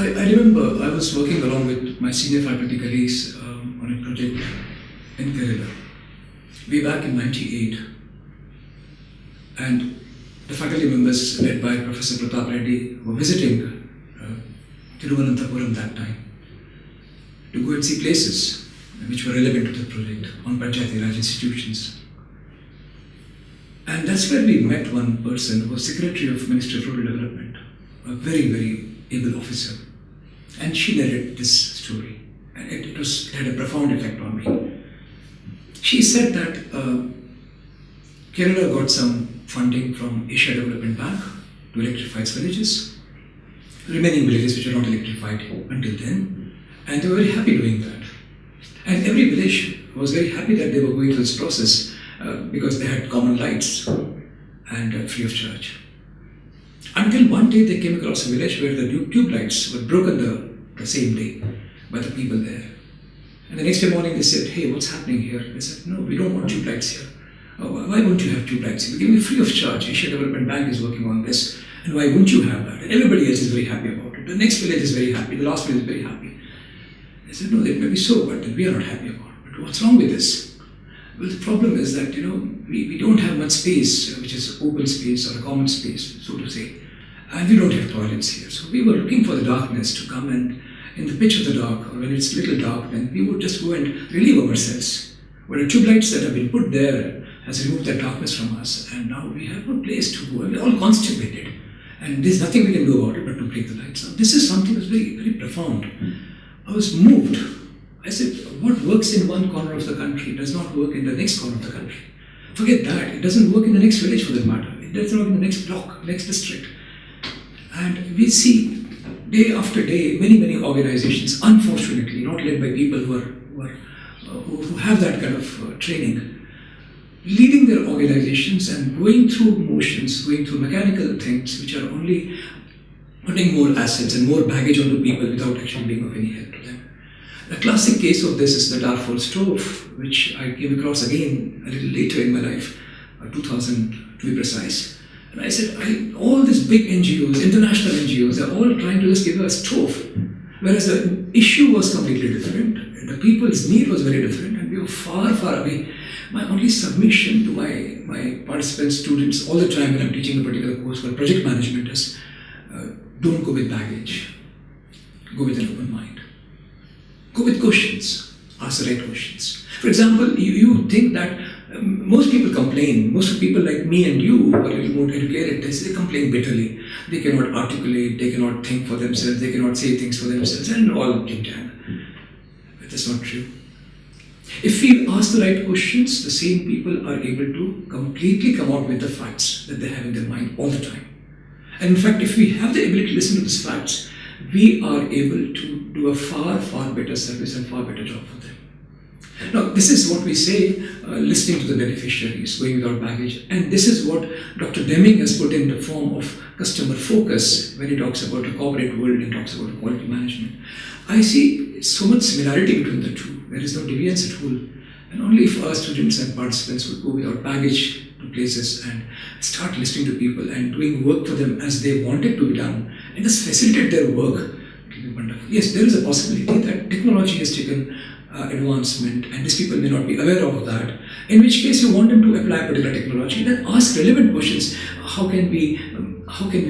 I remember I was working along with my senior faculty colleagues on a project in Kerala, way back in '98. And the faculty members led by Professor Pratap Reddy were visiting Thiruvananthapuram that time to go and see places which were relevant to the project on Panchayati Raj institutions. And that's where we met one person who was Secretary of Ministry of Rural Development, a very, very able officer. And she narrated this story, and it had a profound effect on me. She said that Kerala got some funding from Asia Development Bank to electrify its villages, remaining villages which were not electrified until then, and they were very happy doing that. And every village was very happy that they were going through this process because they had common lights and free of charge. Until one day they came across a village where the tube lights were broken the same day by the people there. And the next day morning they said, "Hey, what's happening here?" They said, "No, we don't want tube lights here." "Why won't you have tube lights here? We're giving you free of charge. Asia Development Bank is working on this. And why won't you have that?" And everybody else is very happy about it. The next village is very happy. The last village is very happy. I said, "No, that may be so, but we are not happy about it. But what's wrong with this?" Well, the problem is that, we don't have much space, which is open space or a common space, so to say. And we don't have toilets here. So we were looking for the darkness to come, and in the pitch of the dark, or when it's a little dark, then we would just go and relieve ourselves. But the tube lights that have been put there has removed that darkness from us, and now we have no place to go. We're all constipated. And there's nothing we can do about it but to break the lights. Now, this is something that's very, very profound. I was moved. I said, what works in one corner of the country does not work in the next corner of the country. Forget that. It doesn't work in the next village for that matter. It doesn't work in the next block, next district. And we see day after day many, many organizations, unfortunately, not led by people who have that kind of training, leading their organizations and going through motions, going through mechanical things which are only putting more assets and more baggage onto people without actually being of any help to them. The classic case of this is the Darfur stove, which I came across again a little later in my life, 2000 to be precise. And I said, all these big NGOs, international NGOs, they're all trying to just give us a stove, whereas the issue was completely different, the people's need was very different, and we were far, far away. My only submission to my participants, students, all the time when I'm teaching a particular course called project management is, don't go with baggage, go with an open mind. Go with questions, ask the right questions. For example, you think that most people complain, most people like me and you who are a little more educated, they complain bitterly. They cannot articulate, they cannot think for themselves, they cannot say things for themselves, and all jam. But that's not true. If we ask the right questions, the same people are able to completely come out with the facts that they have in their mind all the time. And in fact, if we have the ability to listen to these facts, we are able to do a far, far better service and far better job for them. Now, this is what we say, listening to the beneficiaries, going without baggage. And this is what Dr. Deming has put in the form of customer focus when he talks about a corporate world and talks about quality management. I see so much similarity between the two. There is no deviance at all. And only if our students and participants would go without baggage to places and start listening to people and doing work for them as they want it to be done and just facilitate their work, it will be wonderful. Yes, there is a possibility that technology has taken advancement and these people may not be aware of that, in which case you want them to apply particular technology, then ask relevant questions. How can we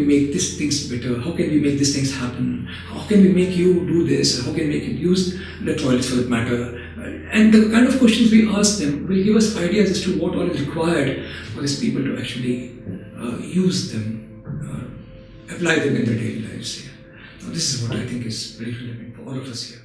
make these things better? How can we make these things happen? How can we make you do this? How can we make you use the toilets for that matter? And the kind of questions we ask them will give us ideas as to what all is required for these people to actually use them, apply them in their daily lives here. Now, this is what I think is very relevant for all of us here.